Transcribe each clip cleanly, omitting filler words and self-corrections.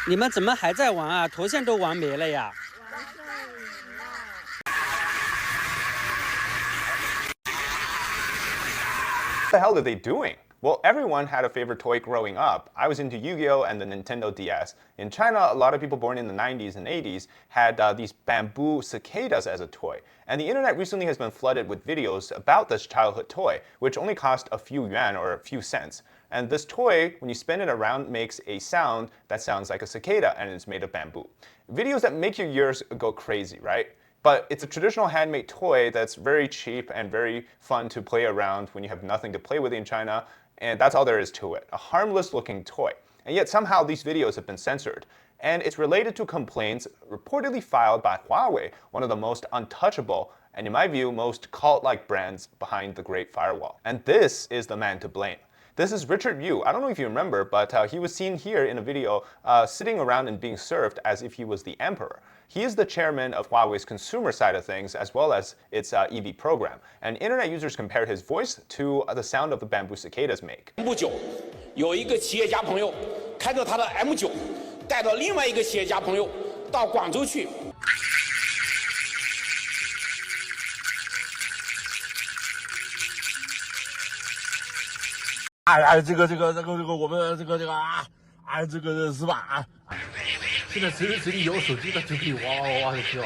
你们怎么还在玩啊？头线都玩没了呀！ What the hell are they doing? Well, everyone had a favorite toy growing up. I was into Yu-Gi-Oh! And the Nintendo DS. In China, a lot of people born in the 90s and 80s had these bamboo cicadas as a toy. And the internet recently has been flooded with videos about this childhood toy, which only cost a few yuan or a few cents. And this toy, when you spin it around, makes a sound that sounds like a cicada, and it's made of bamboo. Videos that make your ears go crazy, right? But it's a traditional handmade toy that's very cheap and very fun to play around when you have nothing to play with in China, and that's all there is to it. A harmless looking toy. And yet somehow these videos have been censored. And it's related to complaints reportedly filed by Huawei, one of the most untouchable and, in my view, most cult-like brands behind the Great Firewall. And this is the man to blame. This is Richard Yu. I don't know if you remember, but he was seen here in a video sitting around and being served as if he was the emperor. He is the chairman of Huawei's consumer side of things, as well as its EV program. And internet users compared his voice to the sound of the bamboo cicadas make. 不久，有一个企业家朋友开着他的 M9，带着另外一个企业家朋友到广州去。 这个，我们这个啊，这个是吧？现在谁有手机的就可以哇哇哇的跳。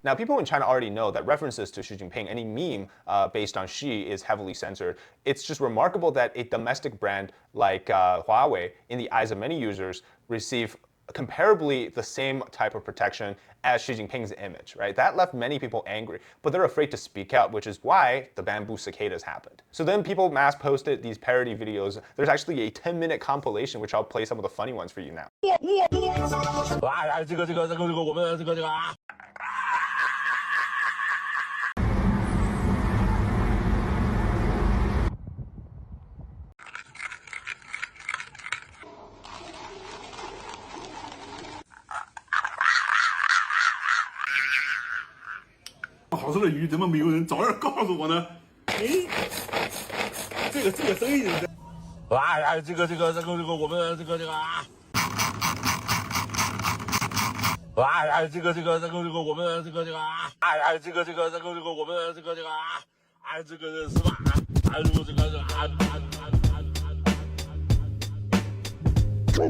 Now, people in China already know that references to Xi Jinping, any meme based on Xi, is heavily censored. It's just remarkable that a domestic brand like Huawei, in the eyes of many users, receive comparably the same type of protection as Xi Jinping's image, right? That left many people angry, but they're afraid to speak out, which is why the bamboo cicadas happened. So then people mass posted these parody videos. There's actually a 10-minute compilation, which I'll play some of the funny ones for you now. 这个，我们这个啊。 好吃的鱼怎么没有人早点告诉我呢？哎，这个生意人，这个，我们这个啊，这个，我们这个啊，这个，我们这个啊，这个是吧？这个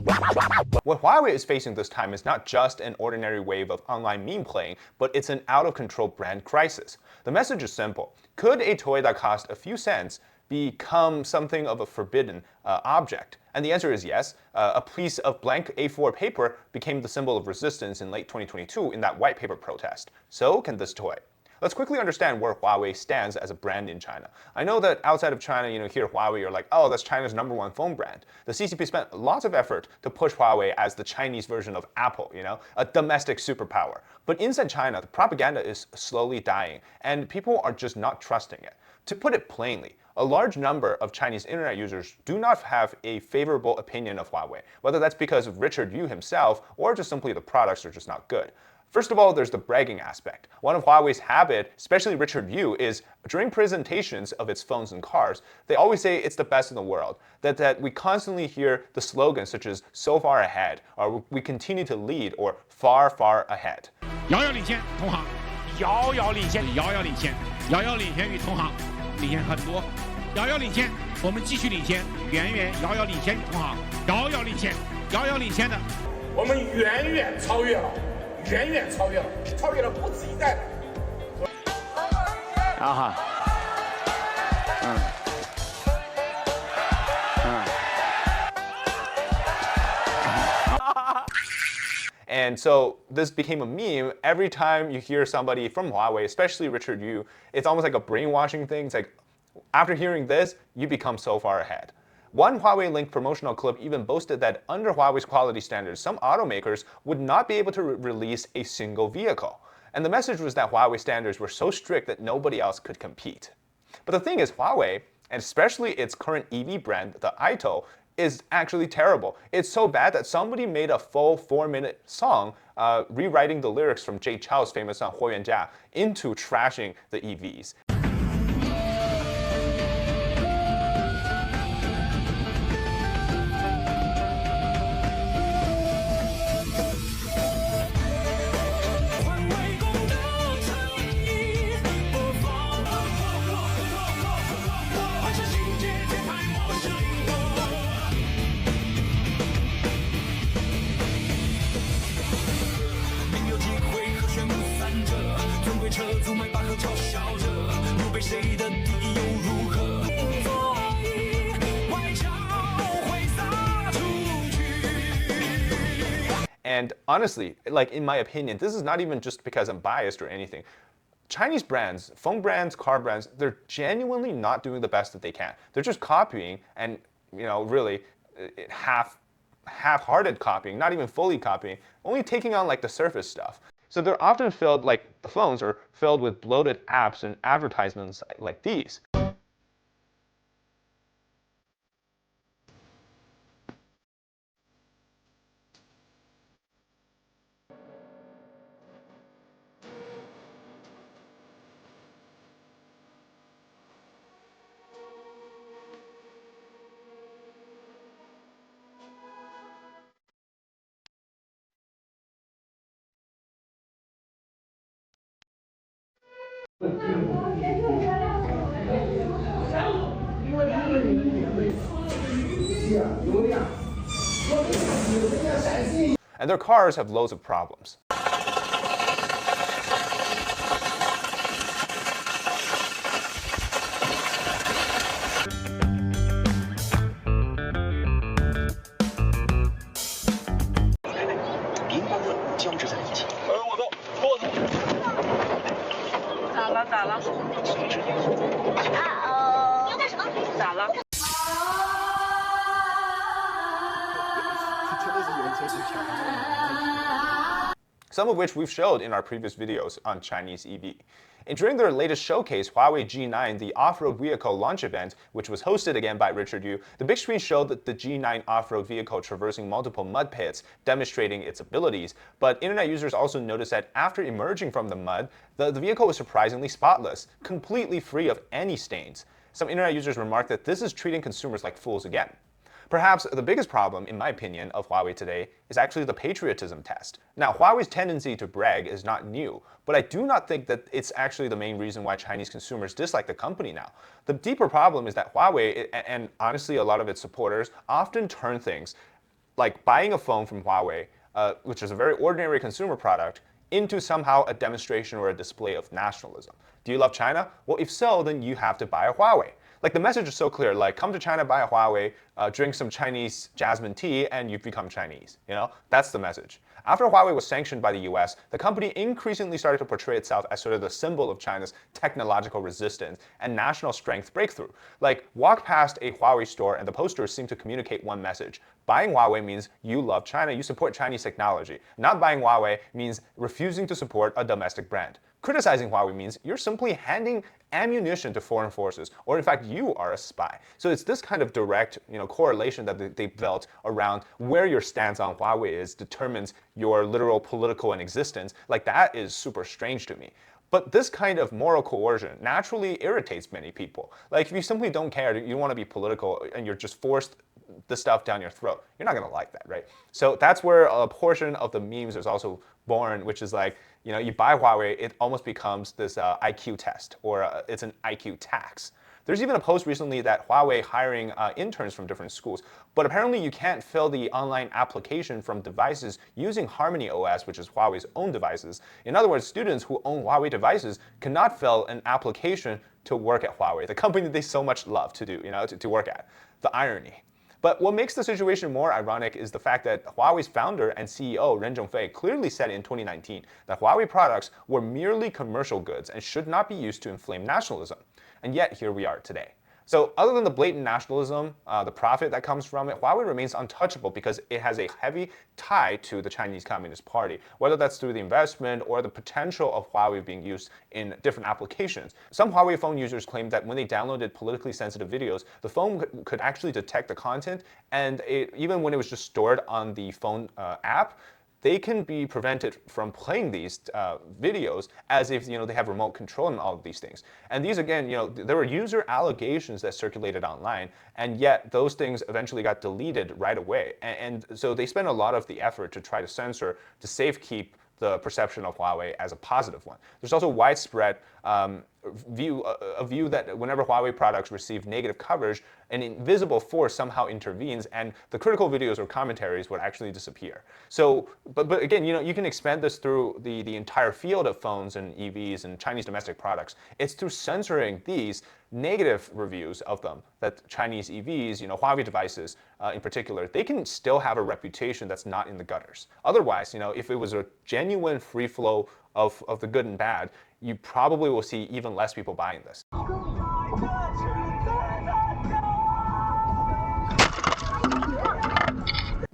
What Huawei is facing this time is not just an ordinary wave of online meme playing, but it's an out-of-control brand crisis. The message is simple. Could a toy that cost a few cents become something of a forbidden object? And the answer is yes. A piece of blank A4 paper became the symbol of resistance in late 2022 in that white paper protest. So can this toy. Let's quickly understand where Huawei stands as a brand in China. I know that outside of China, here Huawei, you're like, oh, that's China's #1 phone brand. The CCP spent lots of effort to push Huawei as the Chinese version of Apple, a domestic superpower. But inside China, the propaganda is slowly dying, and people are just not trusting it. To put it plainly, a large number of Chinese internet users do not have a favorable opinion of Huawei, whether that's because of Richard Yu himself or just simply the products are just not good. First of all, there's the bragging aspect. One of Huawei's habit, especially Richard Yu, is during presentations of its phones and cars, they always say it's the best in the world. That we constantly hear the slogans such as "so far ahead" or "we continue to lead" or "far, far ahead." 遥遥领先同行，遥遥领先，遥遥领先，遥遥领先于同行，领先很多，遥遥领先，我们继续领先，远远遥遥领先于同行，遥遥领先，遥遥领先的，我们远远超越了。 远远超越了不止一代。啊哈，And so this became a meme. Every time you hear somebody from Huawei, especially Richard Yu, it's almost like a brainwashing thing. It's like, after hearing this, you become so far ahead. One Huawei-linked promotional clip even boasted that under Huawei's quality standards, some automakers would not be able to release a single vehicle. And the message was that Huawei standards were so strict that nobody else could compete. But the thing is, Huawei, and especially its current EV brand, the Ito, is actually terrible. It's so bad that somebody made a full 4-minute song rewriting the lyrics from Jay Chou's famous song 霍元甲 into trashing the EVs. And honestly, like in my opinion, this is not even just because I'm biased or anything. Chinese brands, phone brands, car brands, they're genuinely not doing the best that they can. They're just copying and, really half-hearted copying, not even fully copying, only taking on like the surface stuff. So they're often filled, like the phones are filled with bloated apps and advertisements like these. And their cars have loads of problems. Some of which we've showed in our previous videos on Chinese EV. And during their latest showcase, Huawei G9, the off-road vehicle launch event, which was hosted again by Richard Yu, the big screen showed that the G9 off-road vehicle traversing multiple mud pits, demonstrating its abilities. But internet users also noticed that after emerging from the mud, the vehicle was surprisingly spotless, completely free of any stains. Some internet users remarked that this is treating consumers like fools again. Perhaps the biggest problem, in my opinion, of Huawei today is actually the patriotism test. Now, Huawei's tendency to brag is not new, but I do not think that it's actually the main reason why Chinese consumers dislike the company now. The deeper problem is that Huawei, and honestly a lot of its supporters, often turn things like buying a phone from Huawei, which is a very ordinary consumer product, into somehow a demonstration or a display of nationalism. Do you love China? Well, if so, then you have to buy a Huawei. Like the message is so clear, like come to China, buy a Huawei, drink some Chinese jasmine tea, and you've become Chinese. That's the message. After Huawei was sanctioned by the US, the company increasingly started to portray itself as sort of the symbol of China's technological resistance and national strength breakthrough. Like walk past a Huawei store and the posters seem to communicate one message. Buying Huawei means you love China, you support Chinese technology. Not buying Huawei means refusing to support a domestic brand. Criticizing Huawei means you're simply handing ammunition to foreign forces, or in fact, you are a spy. So it's this kind of direct, correlation that they built around where your stance on Huawei is determines your literal political and existence. Like that is super strange to me. But this kind of moral coercion naturally irritates many people. Like if you simply don't care, you want to be political, and you're just forced the stuff down your throat, you're not going to like that, right? So that's where a portion of the memes is also born, which is like, you buy Huawei, it almost becomes this IQ test, or it's an IQ tax. There's even a post recently that Huawei hiring interns from different schools, but apparently you can't fill the online application from devices using Harmony OS, which is Huawei's own devices. In other words, students who own Huawei devices cannot fill an application to work at Huawei, the company they so much love to do, to work at. The irony. But what makes the situation more ironic is the fact that Huawei's founder and CEO, Ren Zhongfei, clearly said in 2019 that Huawei products were merely commercial goods and should not be used to inflame nationalism. And yet, here we are today. So other than the blatant nationalism, the profit that comes from it, Huawei remains untouchable because it has a heavy tie to the Chinese Communist Party, whether that's through the investment or the potential of Huawei being used in different applications. Some Huawei phone users claim that when they downloaded politically sensitive videos, the phone could actually detect the content, and even when it was just stored on the phone app, they can be prevented from playing these videos as if they have remote control on all of these things. And these, again, there were user allegations that circulated online, and yet those things eventually got deleted right away. And so they spent a lot of the effort to try to censor, to safekeep the perception of Huawei as a positive one. There's also widespread view that whenever Huawei products receive negative coverage, an invisible force somehow intervenes and the critical videos or commentaries would actually disappear. So, but again, you can expand this through the entire field of phones and EVs and Chinese domestic products. It's through censoring these negative reviews of them that Chinese EVs, Huawei devices in particular, they can still have a reputation that's not in the gutters. Otherwise, if it was a genuine free flow of the good and bad, you probably will see even less people buying this.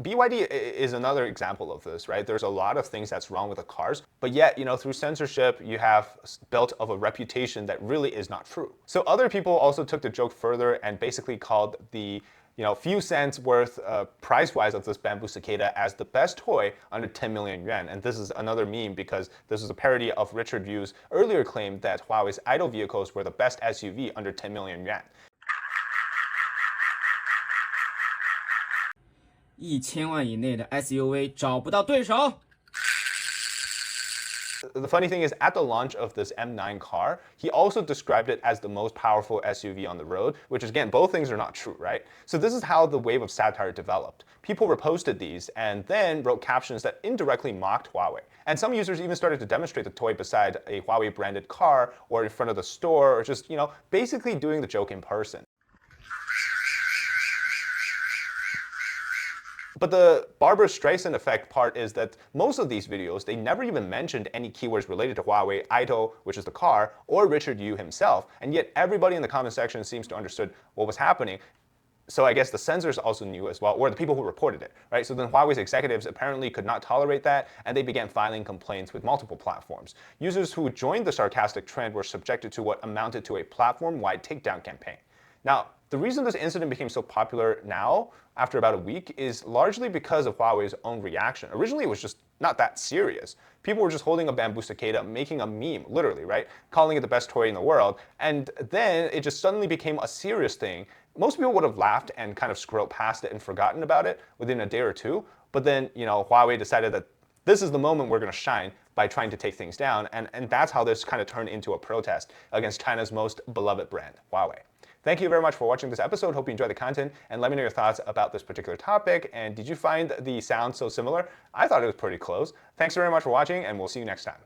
BYD is another example of this, right? There's a lot of things that's wrong with the cars, but yet, through censorship, you have built up a reputation that really is not true. So other people also took the joke further and basically called the few cents worth price-wise of this bamboo cicada as the best toy under 10 million yuan. And this is another meme because this is a parody of Richard Yu's earlier claim that Huawei's idle vehicles were the best SUV under 10 million yuan. 1000万以内的 SUV 找不到对手。 The funny thing is, at the launch of this M9 car, he also described it as the most powerful SUV on the road, which is, again, both things are not true, right? So this is how the wave of satire developed. People reposted these and then wrote captions that indirectly mocked Huawei. And some users even started to demonstrate the toy beside a Huawei branded car or in front of the store, or just, basically doing the joke in person. But the Barbara Streisand effect part is that most of these videos, they never even mentioned any keywords related to Huawei, Idol, which is the car, or Richard Yu himself, and yet everybody in the comment section seems to understood what was happening. So I guess the censors also knew as well, or the people who reported it, right? So then Huawei's executives apparently could not tolerate that, and they began filing complaints with multiple platforms. Users who joined the sarcastic trend were subjected to what amounted to a platform-wide takedown campaign. Now, the reason this incident became so popular now, after about a week, is largely because of Huawei's own reaction. Originally, it was just not that serious. People were just holding a bamboo cicada, making a meme, literally, right? Calling it the best toy in the world. And then it just suddenly became a serious thing. Most people would have laughed and kind of scrolled past it and forgotten about it within a day or two. But then, Huawei decided that this is the moment we're going to shine by trying to take things down. And that's how this kind of turned into a protest against China's most beloved brand, Huawei. Thank you very much for watching this episode. Hope you enjoyed the content, and let me know your thoughts about this particular topic. And did you find the sound so similar? I thought it was pretty close. Thanks very much for watching, and we'll see you next time.